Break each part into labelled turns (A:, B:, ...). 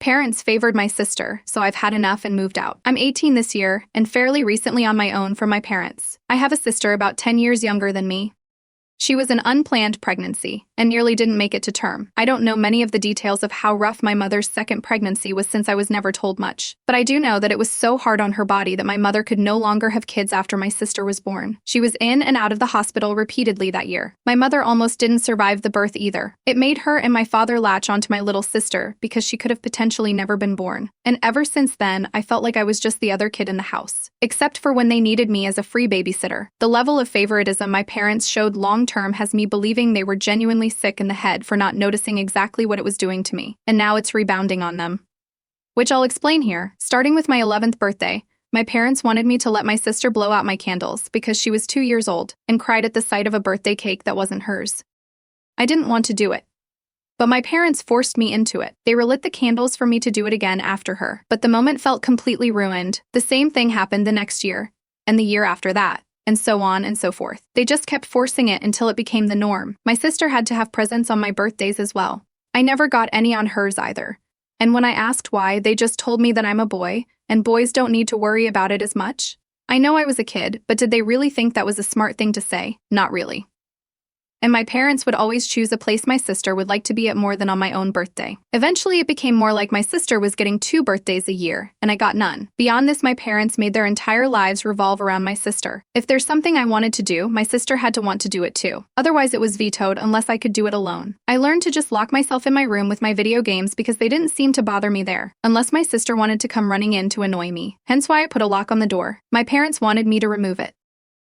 A: Parents favored my sister, so I've had enough and moved out. I'm 18 this year, and fairly recently on my own from my parents. I have a sister about 10 years younger than me. She was an unplanned pregnancy and nearly didn't make it to term. I don't know many of the details of how rough my mother's second pregnancy was since I was never told much. But I do know that it was so hard on her body that my mother could no longer have kids after my sister was born. She was in and out of the hospital repeatedly that year. My mother almost didn't survive the birth either. It made her and my father latch onto my little sister because she could have potentially never been born. And ever since then, I felt like I was just the other kid in the house. Except for when they needed me as a free babysitter. The level of favoritism my parents showed long-term has me believing they were genuinely sick in the head for not noticing exactly what it was doing to me, and now it's rebounding on them. Which I'll explain here. Starting with my 11th birthday, my parents wanted me to let my sister blow out my candles because she was 2 years old and cried at the sight of a birthday cake that wasn't hers. I didn't want to do it, but my parents forced me into it. They relit the candles for me to do it again after her, but the moment felt completely ruined. The same thing happened the next year, and the year after that, and so on and so forth. They just kept forcing it until it became the norm. My sister had to have presents on my birthdays as well. I never got any on hers either. And when I asked why, they just told me that I'm a boy, and boys don't need to worry about it as much. I know I was a kid, but did they really think that was a smart thing to say? Not really. And my parents would always choose a place my sister would like to be at more than on my own birthday. Eventually, it became more like my sister was getting 2 birthdays a year, and I got none. Beyond this, my parents made their entire lives revolve around my sister. If there's something I wanted to do, my sister had to want to do it too. Otherwise, it was vetoed unless I could do it alone. I learned to just lock myself in my room with my video games because they didn't seem to bother me there, unless my sister wanted to come running in to annoy me. Hence why I put a lock on the door. My parents wanted me to remove it.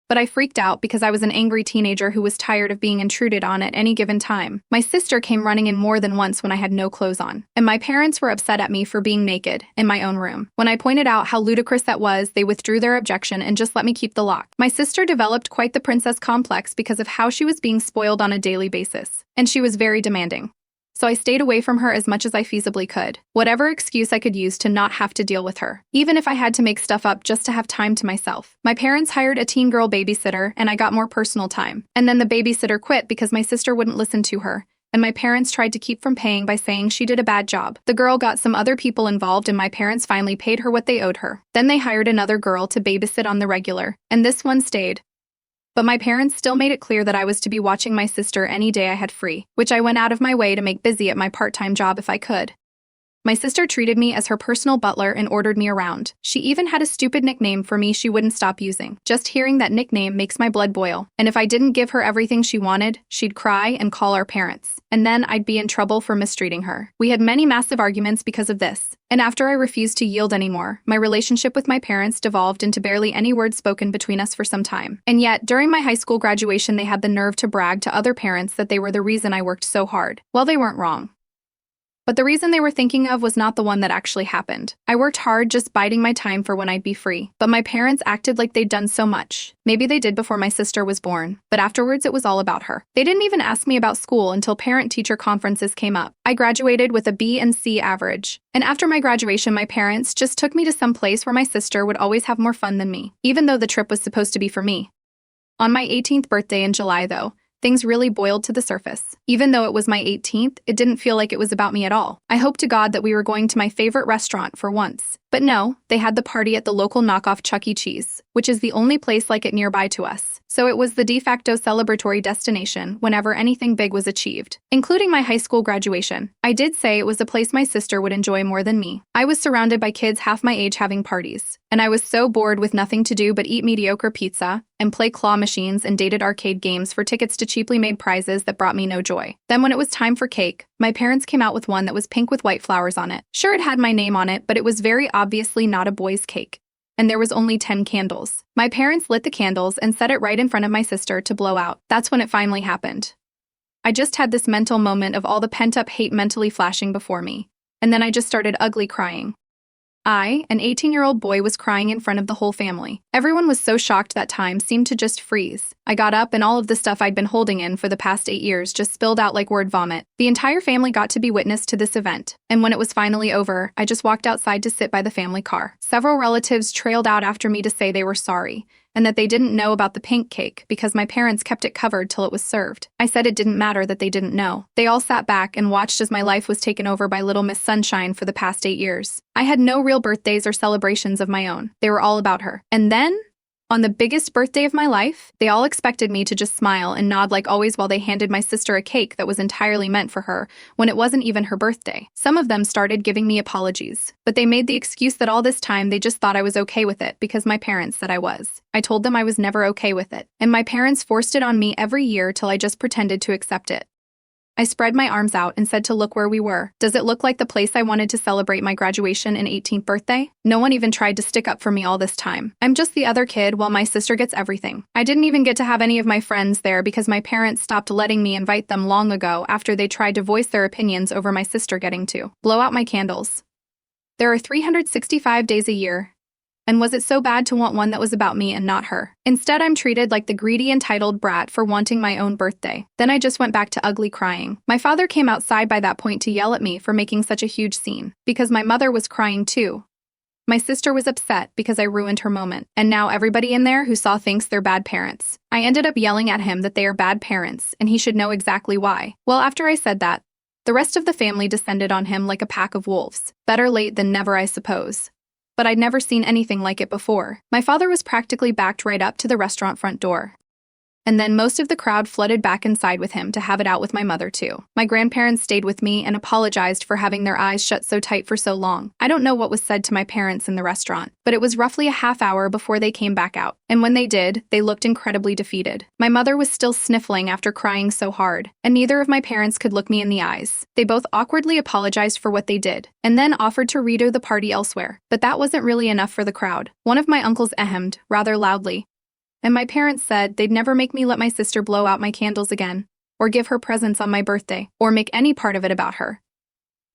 A: But I freaked out because I was an angry teenager who was tired of being intruded on at any given time. My sister came running in more than once when I had no clothes on, and my parents were upset at me for being naked in my own room. When I pointed out how ludicrous that was, they withdrew their objection and just let me keep the lock. My sister developed quite the princess complex because of how she was being spoiled on a daily basis, and she was very demanding. So I stayed away from her as much as I feasibly could, whatever excuse I could use to not have to deal with her, even if I had to make stuff up just to have time to myself. My parents hired a teen girl babysitter, and I got more personal time. And then the babysitter quit because my sister wouldn't listen to her, and my parents tried to keep from paying by saying she did a bad job. The girl got some other people involved, and my parents finally paid her what they owed her. Then they hired another girl to babysit on the regular, and this one stayed. But my parents still made it clear that I was to be watching my sister any day I had free, which I went out of my way to make busy at my part-time job if I could. My sister treated me as her personal butler and ordered me around. She even had a stupid nickname for me she wouldn't stop using. Just hearing that nickname makes my blood boil. And if I didn't give her everything she wanted, she'd cry and call our parents. And then I'd be in trouble for mistreating her. We had many massive arguments because of this. And after I refused to yield anymore, my relationship with my parents devolved into barely any words spoken between us for some time. And yet, during my high school graduation, they had the nerve to brag to other parents that they were the reason I worked so hard. Well, they weren't wrong. But the reason they were thinking of was not the one that actually happened. I worked hard just biding my time for when I'd be free. But my parents acted like they'd done so much. Maybe they did before my sister was born, but afterwards it was all about her. They didn't even ask me about school until parent-teacher conferences came up. I graduated with a B and C average. And after my graduation, my parents just took me to some place where my sister would always have more fun than me, even though the trip was supposed to be for me. On my 18th birthday in July, though, things really boiled to the surface. Even though it was my 18th, it didn't feel like it was about me at all. I hoped to God that we were going to my favorite restaurant for once. But no, they had the party at the local knockoff Chuck E. Cheese, which is the only place like it nearby to us. So it was the de facto celebratory destination whenever anything big was achieved, including my high school graduation. I did say it was a place my sister would enjoy more than me. I was surrounded by kids half my age having parties, and I was so bored with nothing to do but eat mediocre pizza and play claw machines and dated arcade games for tickets to cheaply made prizes that brought me no joy. Then when it was time for cake, my parents came out with one that was pink with white flowers on it. Sure, it had my name on it, but it was very obviously not a boy's cake. And there was only 10 candles. My parents lit the candles and set it right in front of my sister to blow out. That's when it finally happened. I just had this mental moment of all the pent-up hate mentally flashing before me. And then I just started ugly crying. I, an 18-year-old boy, was crying in front of the whole family. Everyone was so shocked that time seemed to just freeze. I got up and all of the stuff I'd been holding in for the past 8 years just spilled out like word vomit. The entire family got to be witness to this event. And when it was finally over, I just walked outside to sit by the family car. Several relatives trailed out after me to say they were sorry. and that they didn't know about the pink cake because my parents kept it covered till it was served. I said it didn't matter that they didn't know. They all sat back and watched as my life was taken over by Little Miss Sunshine for the past 8 years. I had no real birthdays or celebrations of my own. They were all about her. And then, on the biggest birthday of my life, they all expected me to just smile and nod like always while they handed my sister a cake that was entirely meant for her when it wasn't even her birthday. Some of them started giving me apologies, but they made the excuse that all this time they just thought I was okay with it because my parents said I was. I told them I was never okay with it, and my parents forced it on me every year till I just pretended to accept it. I spread my arms out and said to look where we were. Does it look like the place I wanted to celebrate my graduation and 18th birthday? No one even tried to stick up for me all this time. I'm just the other kid while my sister gets everything. I didn't even get to have any of my friends there because my parents stopped letting me invite them long ago after they tried to voice their opinions over my sister getting to blow out my candles. There are 365 days a year. And was it so bad to want one that was about me and not her? Instead, I'm treated like the greedy, entitled brat for wanting my own birthday. Then I just went back to ugly crying. My father came outside by that point to yell at me for making such a huge scene, because my mother was crying too. My sister was upset because I ruined her moment, and now everybody in there who saw thinks they're bad parents. I ended up yelling at him that they are bad parents, and he should know exactly why. Well, after I said that, the rest of the family descended on him like a pack of wolves. Better late than never, I suppose. But I'd never seen anything like it before. My father was practically backed right up to the restaurant front door. And then most of the crowd flooded back inside with him to have it out with my mother too. My grandparents stayed with me and apologized for having their eyes shut so tight for so long. I don't know what was said to my parents in the restaurant, but it was roughly a half hour before they came back out. And when they did, they looked incredibly defeated. My mother was still sniffling after crying so hard, and neither of my parents could look me in the eyes. They both awkwardly apologized for what they did, and then offered to redo the party elsewhere. But that wasn't really enough for the crowd. One of my uncles ahemed, rather loudly, and my parents said they'd never make me let my sister blow out my candles again, or give her presents on my birthday, or make any part of it about her.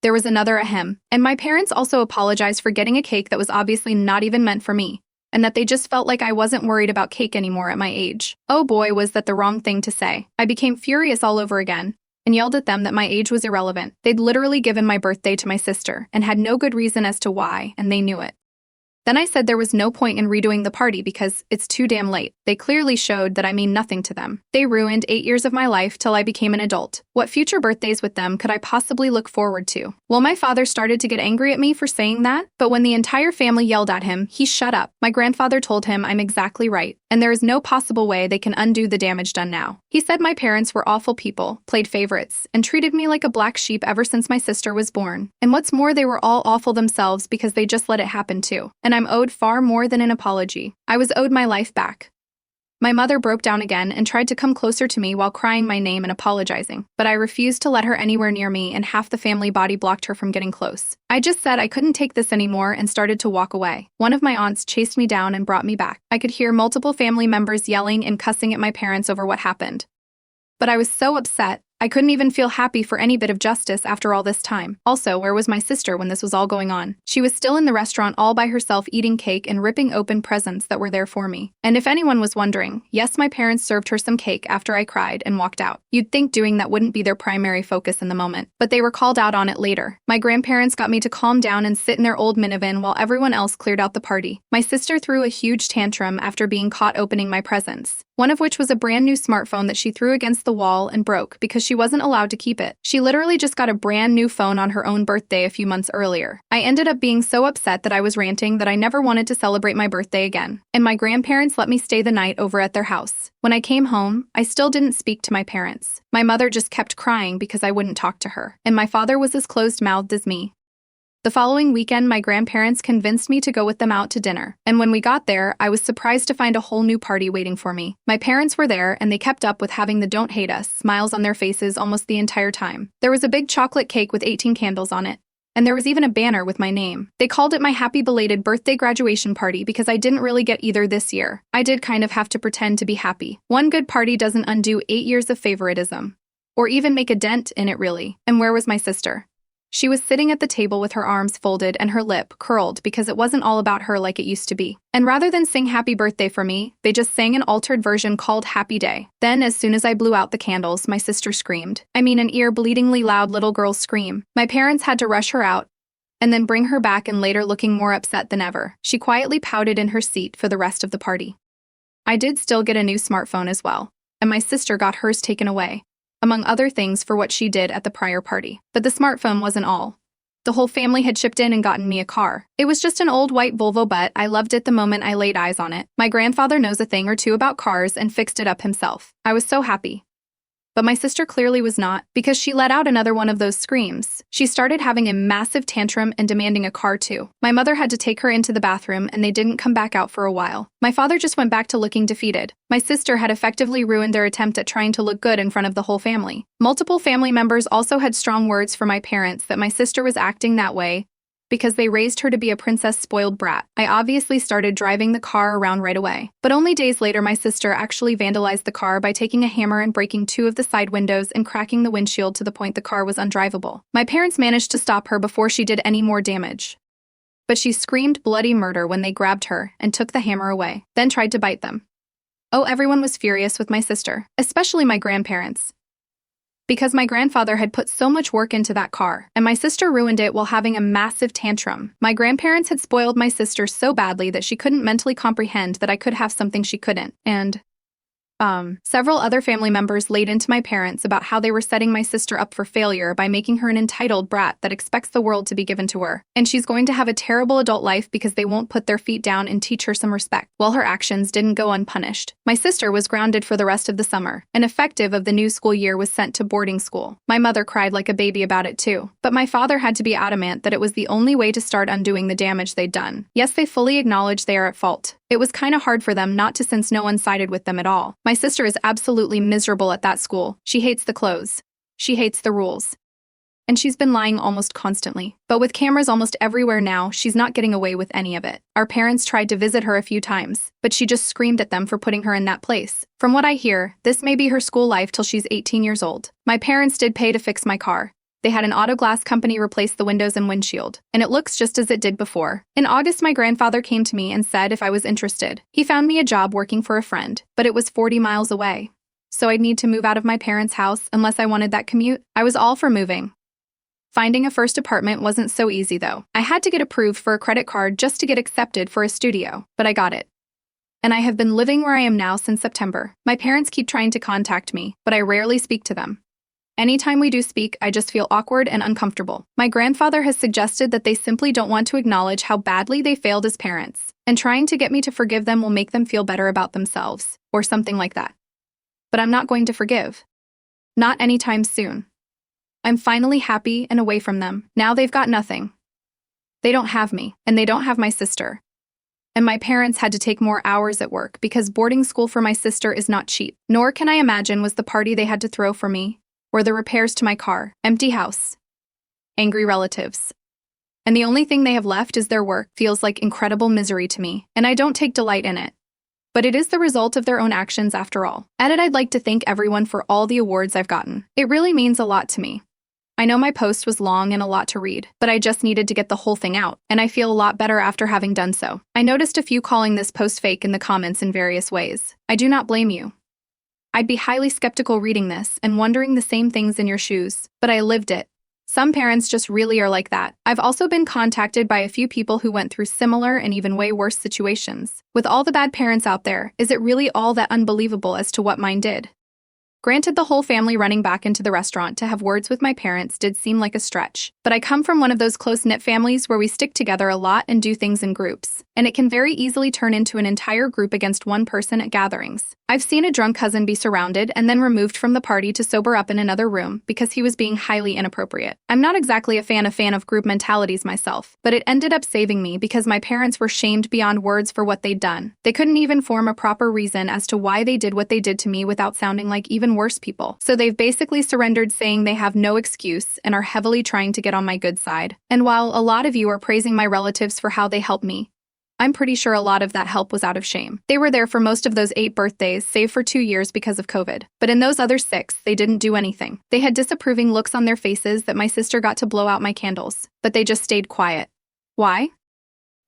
A: There was another ahem, and my parents also apologized for getting a cake that was obviously not even meant for me, and that they just felt like I wasn't worried about cake anymore at my age. Oh boy, was that the wrong thing to say. I became furious all over again, and yelled at them that my age was irrelevant. They'd literally given my birthday to my sister, and had no good reason as to why, and they knew it. Then I said there was no point in redoing the party because it's too damn late. They clearly showed that I mean nothing to them. They ruined 8 years of my life till I became an adult. What future birthdays with them could I possibly look forward to? Well, my father started to get angry at me for saying that, but when the entire family yelled at him, he shut up. My grandfather told him I'm exactly right, and there is no possible way they can undo the damage done now. He said my parents were awful people, played favorites, and treated me like a black sheep ever since my sister was born. And what's more, they were all awful themselves because they just let it happen too. And I'm owed far more than an apology. I was owed my life back. My mother broke down again and tried to come closer to me while crying my name and apologizing, but I refused to let her anywhere near me, and half the family body blocked her from getting close. I just said I couldn't take this anymore and started to walk away. One of my aunts chased me down and brought me back. I could hear multiple family members yelling and cussing at my parents over what happened. But I was so upset, I couldn't even feel happy for any bit of justice after all this time. Also, where was my sister when this was all going on? She was still in the restaurant all by herself eating cake and ripping open presents that were there for me. And if anyone was wondering, yes, my parents served her some cake after I cried and walked out. You'd think doing that wouldn't be their primary focus in the moment, but they were called out on it later. My grandparents got me to calm down and sit in their old minivan while everyone else cleared out the party. My sister threw a huge tantrum after being caught opening my presents, one of which was a brand new smartphone that she threw against the wall and broke because she wasn't allowed to keep it. She literally just got a brand new phone on her own birthday a few months earlier. I ended up being so upset that I was ranting that I never wanted to celebrate my birthday again, and my grandparents let me stay the night over at their house. When I came home, I still didn't speak to my parents. My mother just kept crying because I wouldn't talk to her, and my father was as closed-mouthed as me. The following weekend, my grandparents convinced me to go with them out to dinner, and when we got there, I was surprised to find a whole new party waiting for me. My parents were there, and they kept up with having the "don't hate us" smiles on their faces almost the entire time. There was a big chocolate cake with 18 candles on it, and there was even a banner with my name. They called it my happy belated birthday graduation party because I didn't really get either this year. I did kind of have to pretend to be happy. One good party doesn't undo 8 years of favoritism, or even make a dent in it really. And where was my sister? She was sitting at the table with her arms folded and her lip curled because it wasn't all about her like it used to be. And rather than sing happy birthday for me, they just sang an altered version called Happy Day. Then, as soon as I blew out the candles, my sister screamed. I mean, an ear-bleedingly loud little girl's scream. My parents had to rush her out and then bring her back, and later looking more upset than ever. She quietly pouted in her seat for the rest of the party. I did still get a new smartphone as well, and my sister got hers taken away, among other things for what she did at the prior party. But the smartphone wasn't all. The whole family had chipped in and gotten me a car. It was just an old white Volvo, but I loved it the moment I laid eyes on it. My grandfather knows a thing or two about cars and fixed it up himself. I was so happy. But my sister clearly was not, because she let out another one of those screams. She started having a massive tantrum and demanding a car too. My mother had to take her into the bathroom and they didn't come back out for a while. My father just went back to looking defeated. My sister had effectively ruined their attempt at trying to look good in front of the whole family. Multiple family members also had strong words for my parents that my sister was acting that way because they raised her to be a princess spoiled brat. I obviously started driving the car around right away. But only days later, my sister actually vandalized the car by taking a hammer and breaking 2 of the side windows and cracking the windshield to the point the car was undrivable. My parents managed to stop her before she did any more damage. But she screamed bloody murder when they grabbed her and took the hammer away, then tried to bite them. Oh, everyone was furious with my sister, especially my grandparents, because my grandfather had put so much work into that car, and my sister ruined it while having a massive tantrum. My grandparents had spoiled my sister so badly that she couldn't mentally comprehend that I could have something she couldn't, and several other family members laid into my parents about how they were setting my sister up for failure by making her an entitled brat that expects the world to be given to her, and she's going to have a terrible adult life because they won't put their feet down and teach her some respect. While her actions didn't go unpunished, my sister was grounded for the rest of the summer, and effective of the new school year was sent to boarding school. My mother cried like a baby about it too, but my father had to be adamant that it was the only way to start undoing the damage they'd done. Yes, they fully acknowledge they are at fault. It was kinda hard for them not to, since no one sided with them at all. My sister is absolutely miserable at that school. She hates the clothes. She hates the rules. And she's been lying almost constantly. But with cameras almost everywhere now, she's not getting away with any of it. Our parents tried to visit her a few times, but she just screamed at them for putting her in that place. From what I hear, this may be her school life till she's 18 years old. My parents did pay to fix my car. They had an auto glass company replace the windows and windshield, and it looks just as it did before. In August, my grandfather came to me and said if I was interested. He found me a job working for a friend, but it was 40 miles away. So I'd need to move out of my parents' house unless I wanted that commute. I was all for moving. Finding a first apartment wasn't so easy though. I had to get approved for a credit card just to get accepted for a studio, but I got it. And I have been living where I am now since September. My parents keep trying to contact me, but I rarely speak to them. Anytime we do speak, I just feel awkward and uncomfortable. My grandfather has suggested that they simply don't want to acknowledge how badly they failed as parents, and trying to get me to forgive them will make them feel better about themselves, or something like that. But I'm not going to forgive. Not anytime soon. I'm finally happy and away from them. Now they've got nothing. They don't have me, and they don't have my sister. And my parents had to take more hours at work because boarding school for my sister is not cheap. Nor can I imagine was the party they had to throw for me, or the repairs to my car, empty house, angry relatives. And the only thing they have left is their work. Feels like incredible misery to me, and I don't take delight in it. But it is the result of their own actions after all. I'd like to thank everyone for all the awards I've gotten. It really means a lot to me. I know my post was long and a lot to read, but I just needed to get the whole thing out, and I feel a lot better after having done so. I noticed a few calling this post fake in the comments in various ways. I do not blame you. I'd be highly skeptical reading this and wondering the same things in your shoes, but I lived it. Some parents just really are like that. I've also been contacted by a few people who went through similar and even way worse situations. With all the bad parents out there, is it really all that unbelievable as to what mine did? Granted, the whole family running back into the restaurant to have words with my parents did seem like a stretch, but I come from one of those close-knit families where we stick together a lot and do things in groups, and it can very easily turn into an entire group against one person at gatherings. I've seen a drunk cousin be surrounded and then removed from the party to sober up in another room because he was being highly inappropriate. I'm not exactly a fan of group mentalities myself, but it ended up saving me because my parents were shamed beyond words for what they'd done. They couldn't even form a proper reason as to why they did what they did to me without sounding like even worse people. So they've basically surrendered, saying they have no excuse and are heavily trying to get on my good side. And while a lot of you are praising my relatives for how they helped me, I'm pretty sure a lot of that help was out of shame. They were there for most of those 8 birthdays, save for 2 years because of COVID. But in those other 6, they didn't do anything. They had disapproving looks on their faces that my sister got to blow out my candles, but they just stayed quiet. Why?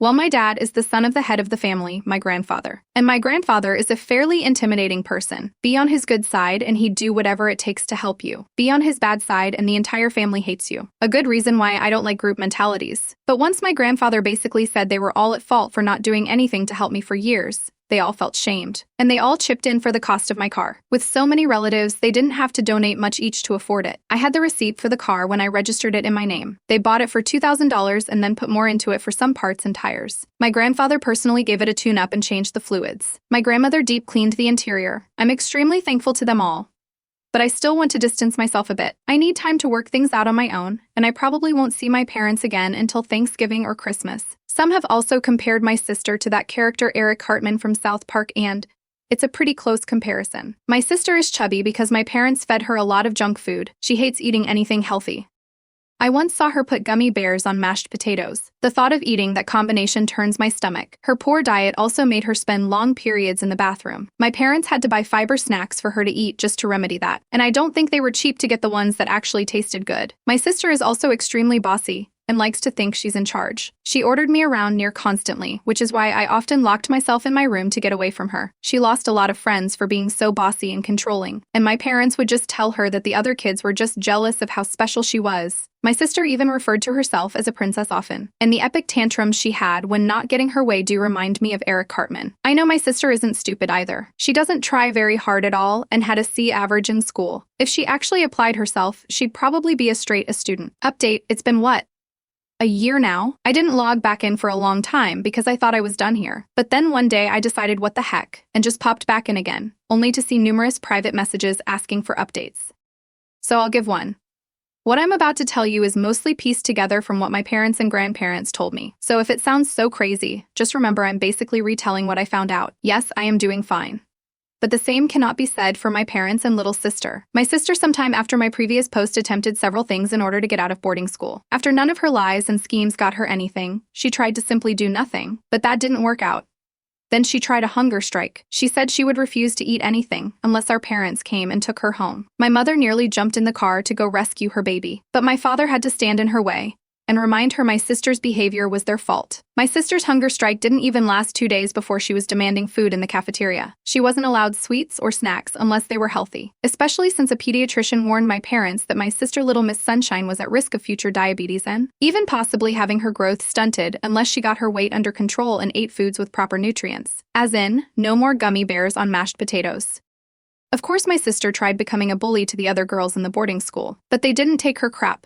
A: Well, my dad is the son of the head of the family, my grandfather. And my grandfather is a fairly intimidating person. Be on his good side and he'd do whatever it takes to help you. Be on his bad side and the entire family hates you. A good reason why I don't like group mentalities. But once my grandfather basically said they were all at fault for not doing anything to help me for years, They all felt shamed. And they all chipped in for the cost of my car. With so many relatives, they didn't have to donate much each to afford it. I had the receipt for the car when I registered it in my name. They bought it for $2,000 and then put more into it for some parts and tires. My grandfather personally gave it a tune-up and changed the fluids. My grandmother deep cleaned the interior. I'm extremely thankful to them all. But I still want to distance myself a bit. I need time to work things out on my own, and I probably won't see my parents again until Thanksgiving or Christmas. Some have also compared my sister to that character Eric Cartman from South Park, and it's a pretty close comparison. My sister is chubby because my parents fed her a lot of junk food. She hates eating anything healthy. I once saw her put gummy bears on mashed potatoes. The thought of eating that combination turns my stomach. Her poor diet also made her spend long periods in the bathroom. My parents had to buy fiber snacks for her to eat just to remedy that. And I don't think they were cheap to get the ones that actually tasted good. My sister is also extremely bossy and likes to think she's in charge. She ordered me around near constantly, which is why I often locked myself in my room to get away from her. She lost a lot of friends for being so bossy and controlling, and my parents would just tell her that the other kids were just jealous of how special she was. My sister even referred to herself as a princess often, and the epic tantrums she had when not getting her way do remind me of Eric Cartman. I know my sister isn't stupid either. She doesn't try very hard at all and had a C average in school. If she actually applied herself, she'd probably be as straight a student. Update, it's been what? A year now? I didn't log back in for a long time because I thought I was done here. But then one day I decided what the heck and just popped back in again, only to see numerous private messages asking for updates. So I'll give one. What I'm about to tell you is mostly pieced together from what my parents and grandparents told me. So if it sounds so crazy, just remember I'm basically retelling what I found out. Yes, I am doing fine. But the same cannot be said for my parents and little sister. My sister, sometime after my previous post, attempted several things in order to get out of boarding school. After none of her lies and schemes got her anything, she tried to simply do nothing, but that didn't work out. Then she tried a hunger strike. She said she would refuse to eat anything unless our parents came and took her home. My mother nearly jumped in the car to go rescue her baby, but my father had to stand in her way and remind her my sister's behavior was their fault. My sister's hunger strike didn't even last 2 days before she was demanding food in the cafeteria. She wasn't allowed sweets or snacks unless they were healthy, especially since a pediatrician warned my parents that my sister Little Miss Sunshine was at risk of future diabetes and even possibly having her growth stunted unless she got her weight under control and ate foods with proper nutrients. As in, no more gummy bears on mashed potatoes. Of course, my sister tried becoming a bully to the other girls in the boarding school, but they didn't take her crap.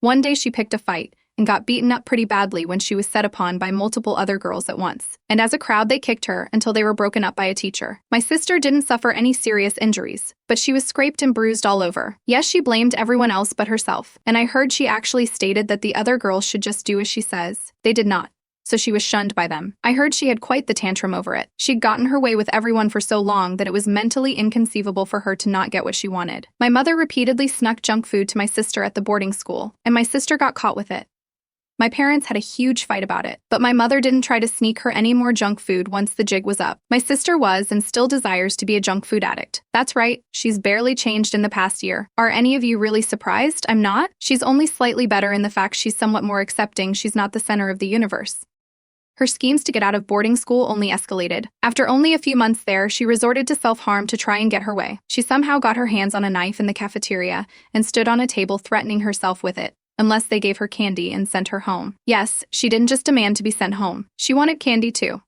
A: One day she picked a fight and got beaten up pretty badly when she was set upon by multiple other girls at once. And as a crowd, they kicked her until they were broken up by a teacher. My sister didn't suffer any serious injuries, but she was scraped and bruised all over. Yes, she blamed everyone else but herself. And I heard she actually stated that the other girls should just do as she says. They did not. So she was shunned by them. I heard she had quite the tantrum over it. She'd gotten her way with everyone for so long that it was mentally inconceivable for her to not get what she wanted. My mother repeatedly snuck junk food to my sister at the boarding school, and my sister got caught with it. My parents had a huge fight about it, but my mother didn't try to sneak her any more junk food once the jig was up. My sister was and still desires to be a junk food addict. That's right, she's barely changed in the past year. Are any of you really surprised? I'm not. She's only slightly better in the fact she's somewhat more accepting she's not the center of the universe. Her schemes to get out of boarding school only escalated. After only a few months there, she resorted to self-harm to try and get her way. She somehow got her hands on a knife in the cafeteria and stood on a table threatening herself with it, unless they gave her candy and sent her home. Yes, she didn't just demand to be sent home. She wanted candy too.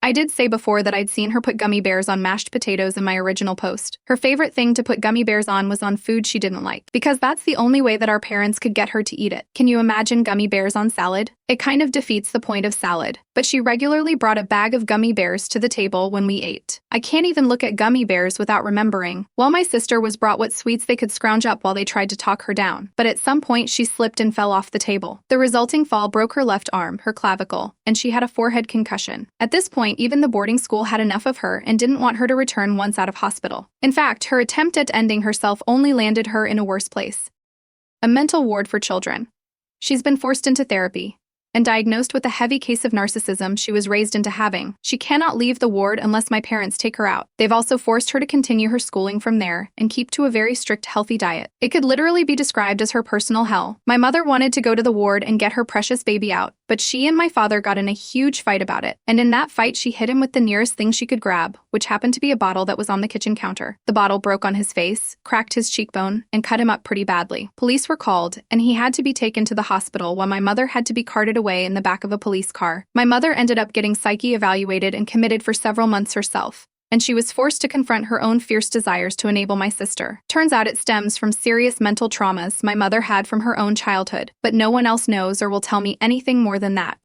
A: I did say before that I'd seen her put gummy bears on mashed potatoes in my original post. Her favorite thing to put gummy bears on was on food she didn't like, because that's the only way that our parents could get her to eat it. Can you imagine gummy bears on salad? It kind of defeats the point of salad, but she regularly brought a bag of gummy bears to the table when we ate. I can't even look at gummy bears without remembering. While my sister was brought what sweets they could scrounge up while they tried to talk her down, but at some point she slipped and fell off the table. The resulting fall broke her left arm, her clavicle, and she had a forehead concussion. At this point, even the boarding school had enough of her and didn't want her to return once out of hospital. In fact, her attempt at ending herself only landed her in a worse place. A mental ward for children. She's been forced into therapy and diagnosed with a heavy case of narcissism she was raised into having. She cannot leave the ward unless my parents take her out. They've also forced her to continue her schooling from there and keep to a very strict healthy diet. It could literally be described as her personal hell. My mother wanted to go to the ward and get her precious baby out, but she and my father got in a huge fight about it, and in that fight she hit him with the nearest thing she could grab, which happened to be a bottle that was on the kitchen counter. The bottle broke on his face, cracked his cheekbone, and cut him up pretty badly. Police were called, and he had to be taken to the hospital while my mother had to be carted away in the back of a police car. My mother ended up getting psyche evaluated and committed for several months herself, and she was forced to confront her own fierce desires to enable my sister. Turns out it stems from serious mental traumas my mother had from her own childhood, but no one else knows or will tell me anything more than that.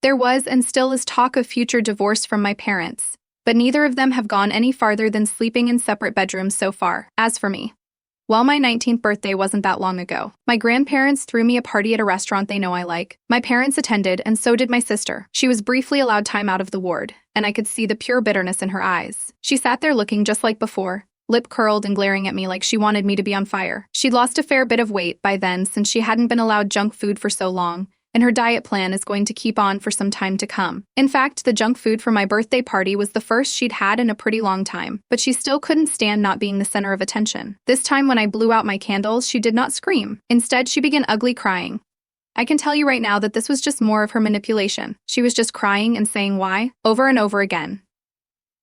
A: There was and still is talk of future divorce from my parents, but neither of them have gone any farther than sleeping in separate bedrooms so far. As for me, well, my 19th birthday wasn't that long ago. My grandparents threw me a party at a restaurant they know I like. My parents attended, and so did my sister. She was briefly allowed time out of the ward, and I could see the pure bitterness in her eyes. She sat there looking just like before, lip curled and glaring at me like she wanted me to be on fire. She'd lost a fair bit of weight by then since she hadn't been allowed junk food for so long, and her diet plan is going to keep on for some time to come. In fact, the junk food for my birthday party was the first she'd had in a pretty long time, but she still couldn't stand not being the center of attention. This time when I blew out my candles, she did not scream. Instead, she began ugly crying. I can tell you right now that this was just more of her manipulation. She was just crying and saying why, over and over again.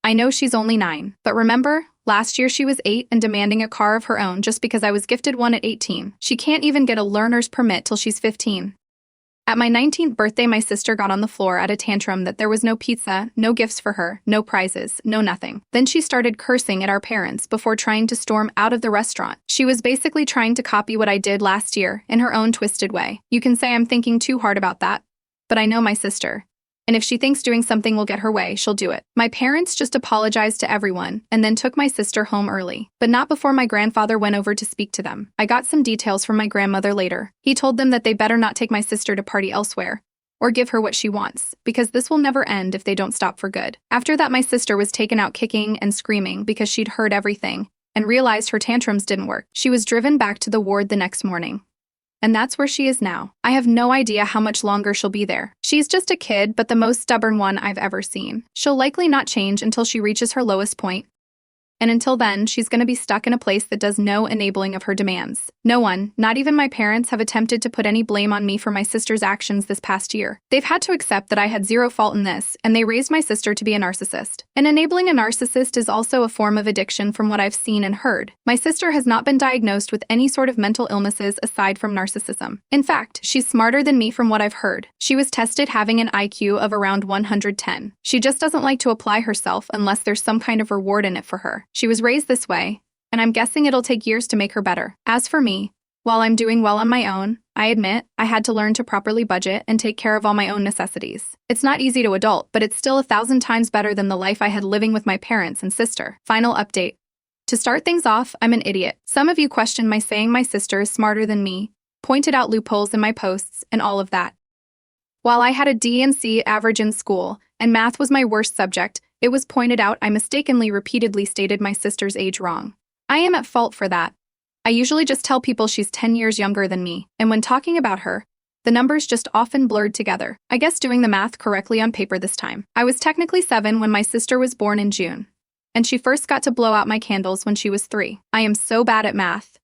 A: I know she's only 9, but remember, last year she was 8 and demanding a car of her own just because I was gifted one at 18. She can't even get a learner's permit till she's 15. At my 19th birthday, my sister got on the floor at a tantrum that there was no pizza, no gifts for her, no prizes, no nothing. Then she started cursing at our parents before trying to storm out of the restaurant. She was basically trying to copy what I did last year in her own twisted way. You can say I'm thinking too hard about that, but I know my sister, and if she thinks doing something will get her way, she'll do it. My parents just apologized to everyone and then took my sister home early, but not before my grandfather went over to speak to them. I got some details from my grandmother later. He told them that they better not take my sister to party elsewhere or give her what she wants, because this will never end if they don't stop for good. After that, my sister was taken out kicking and screaming because she'd heard everything and realized her tantrums didn't work. She was driven back to the ward the next morning. And that's where she is now. I have no idea how much longer she'll be there. She's just a kid, but the most stubborn one I've ever seen. She'll likely not change until she reaches her lowest point. And until then, she's going to be stuck in a place that does no enabling of her demands. No one, not even my parents, have attempted to put any blame on me for my sister's actions this past year. They've had to accept that I had zero fault in this, and they raised my sister to be a narcissist. And enabling a narcissist is also a form of addiction from what I've seen and heard. My sister has not been diagnosed with any sort of mental illnesses aside from narcissism. In fact, she's smarter than me from what I've heard. She was tested having an IQ of around 110. She just doesn't like to apply herself unless there's some kind of reward in it for her. She was raised this way, and I'm guessing it'll take years to make her better. As for me, while I'm doing well on my own, I admit I had to learn to properly budget and take care of all my own necessities. It's not easy to adult, but it's still 1,000 times better than the life I had living with my parents and sister. Final update. To start things off, I'm an idiot. Some of you questioned my saying my sister is smarter than me, pointed out loopholes in my posts, and all of that. While I had a D and C average in school, and math was my worst subject, it was pointed out I mistakenly repeatedly stated my sister's age wrong. I am at fault for that. I usually just tell people she's 10 years younger than me, and when talking about her, the numbers just often blurred together. I guess doing the math correctly on paper this time. I was technically 7 when my sister was born in June, and she first got to blow out my candles when she was 3. I am so bad at math.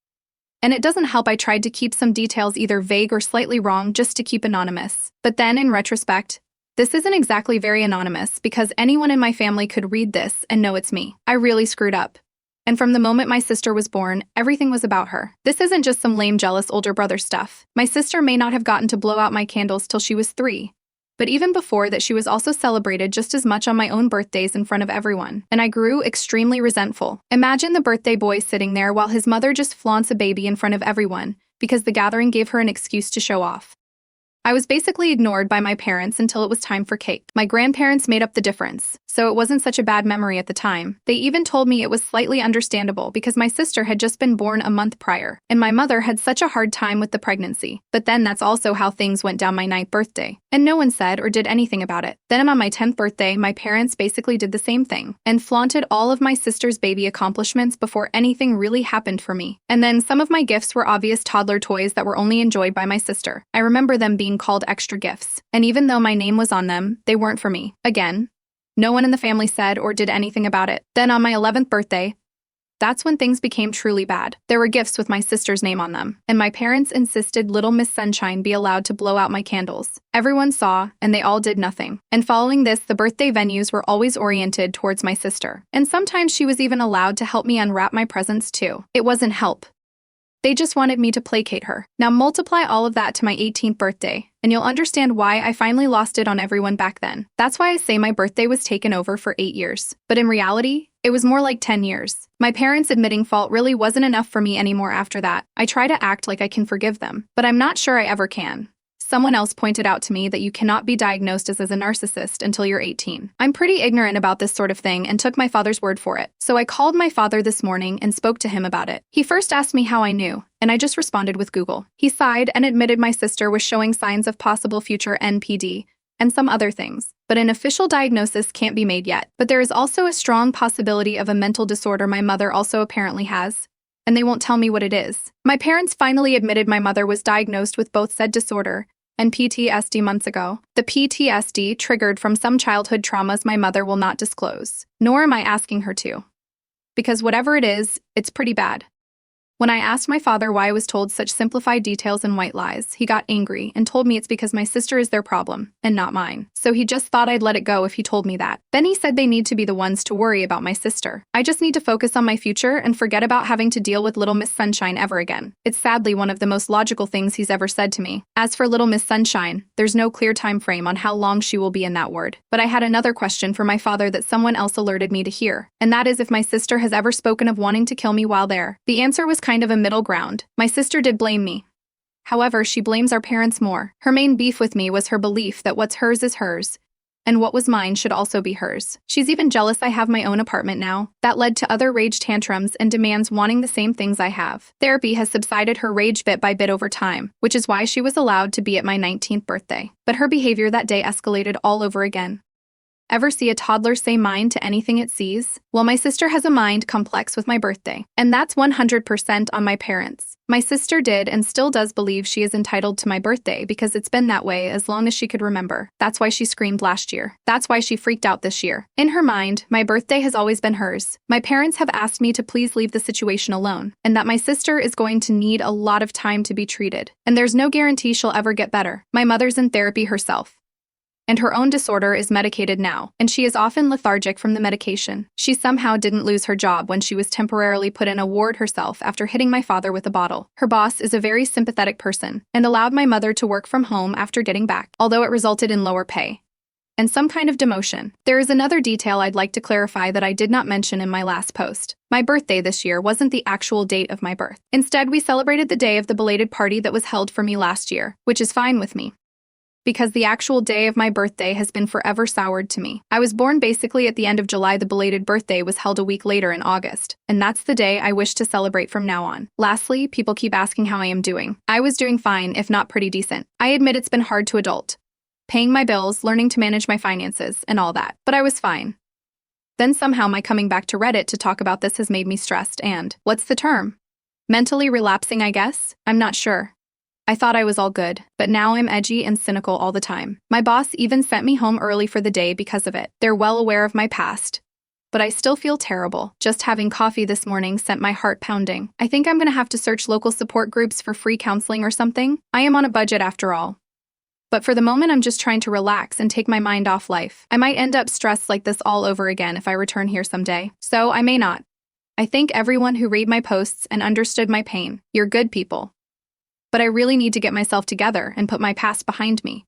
A: And it doesn't help I tried to keep some details either vague or slightly wrong just to keep anonymous. But then, in retrospect, this isn't exactly very anonymous because anyone in my family could read this and know it's me. I really screwed up. And from the moment my sister was born, everything was about her. This isn't just some lame jealous older brother stuff. My sister may not have gotten to blow out my candles till she was 3. But even before that, she was also celebrated just as much on my own birthdays in front of everyone. And I grew extremely resentful. Imagine the birthday boy sitting there while his mother just flaunts a baby in front of everyone because the gathering gave her an excuse to show off. I was basically ignored by my parents until it was time for cake. My grandparents made up the difference, so it wasn't such a bad memory at the time. They even told me it was slightly understandable because my sister had just been born a month prior, and my mother had such a hard time with the pregnancy. But then that's also how things went down my 9th birthday, and no one said or did anything about it. Then on my 10th birthday, my parents basically did the same thing, and flaunted all of my sister's baby accomplishments before anything really happened for me. And then some of my gifts were obvious toddler toys that were only enjoyed by my sister. I remember them being called extra gifts, and even though my name was on them, they weren't for me. Again, no one in the family said or did anything about it. Then on my 11th birthday, That's when things became truly bad. There were gifts with my sister's name on them, and my parents insisted Little Miss Sunshine be allowed to blow out my candles. Everyone saw, and they all did nothing. And following this, the birthday venues were always oriented towards my sister. And sometimes she was even allowed to help me unwrap my presents too. It wasn't help. They just wanted me to placate her. Now multiply all of that to my 18th birthday, and you'll understand why I finally lost it on everyone back then. That's why I say my birthday was taken over for 8 years. But in reality, it was more like 10 years. My parents admitting fault really wasn't enough for me anymore after that. I try to act like I can forgive them, but I'm not sure I ever can. Someone else pointed out to me that you cannot be diagnosed as a narcissist until you're 18. I'm pretty ignorant about this sort of thing and took my father's word for it. So I called my father this morning and spoke to him about it. He first asked me how I knew, and I just responded with Google. He sighed and admitted my sister was showing signs of possible future NPD and some other things. But an official diagnosis can't be made yet. But there is also a strong possibility of a mental disorder my mother also apparently has, and they won't tell me what it is. My parents finally admitted my mother was diagnosed with both said disorder and PTSD months ago. The PTSD triggered from some childhood traumas my mother will not disclose, nor am I asking her to. Because whatever it is, it's pretty bad. When I asked my father why I was told such simplified details and white lies, he got angry and told me it's because my sister is their problem, and not mine. So he just thought I'd let it go if he told me that. Then he said they need to be the ones to worry about my sister. I just need to focus on my future and forget about having to deal with Little Miss Sunshine ever again. It's sadly one of the most logical things he's ever said to me. As for Little Miss Sunshine, there's no clear time frame on how long she will be in that ward. But I had another question for my father that someone else alerted me to hear, and that is if my sister has ever spoken of wanting to kill me while there. The answer was kind of a middle ground. My sister did blame me. However, she blames our parents more. Her main beef with me was her belief that what's hers is hers, and what was mine should also be hers. She's even jealous I have my own apartment now. That led to other rage tantrums and demands wanting the same things I have. Therapy has subsided her rage bit by bit over time, which is why she was allowed to be at my 19th birthday. But her behavior that day escalated all over again. Ever see a toddler say mind to anything it sees? Well, my sister has a mind complex with my birthday, and that's 100% on my parents. My sister did and still does believe she is entitled to my birthday because it's been that way as long as she could remember. That's why she screamed last year. That's why she freaked out this year. In her mind, my birthday has always been hers. My parents have asked me to please leave the situation alone, and that my sister is going to need a lot of time to be treated. And there's no guarantee she'll ever get better. My mother's in therapy herself, and her own disorder is medicated now, and she is often lethargic from the medication. She somehow didn't lose her job when she was temporarily put in a ward herself after hitting my father with a bottle. Her boss is a very sympathetic person, and allowed my mother to work from home after getting back, although it resulted in lower pay and some kind of demotion. There is another detail I'd like to clarify that I did not mention in my last post. My birthday this year wasn't the actual date of my birth. Instead, we celebrated the day of the belated party that was held for me last year, which is fine with me, because the actual day of my birthday has been forever soured to me. I was born basically at the end of July. The belated birthday was held a week later in August, and that's the day I wish to celebrate from now on. Lastly, people keep asking how I am doing. I was doing fine, if not pretty decent. I admit it's been hard to adult, paying my bills, learning to manage my finances, and all that, but I was fine. Then somehow my coming back to Reddit to talk about this has made me stressed and, what's the term? Mentally relapsing, I guess? I'm not sure. I thought I was all good, but now I'm edgy and cynical all the time. My boss even sent me home early for the day because of it. They're well aware of my past, but I still feel terrible. Just having coffee this morning sent my heart pounding. I think I'm gonna have to search local support groups for free counseling or something. I am on a budget after all. But for the moment, I'm just trying to relax and take my mind off life. I might end up stressed like this all over again if I return here someday. So I may not. I thank everyone who read my posts and understood my pain. You're good people. But I really need to get myself together and put my past behind me.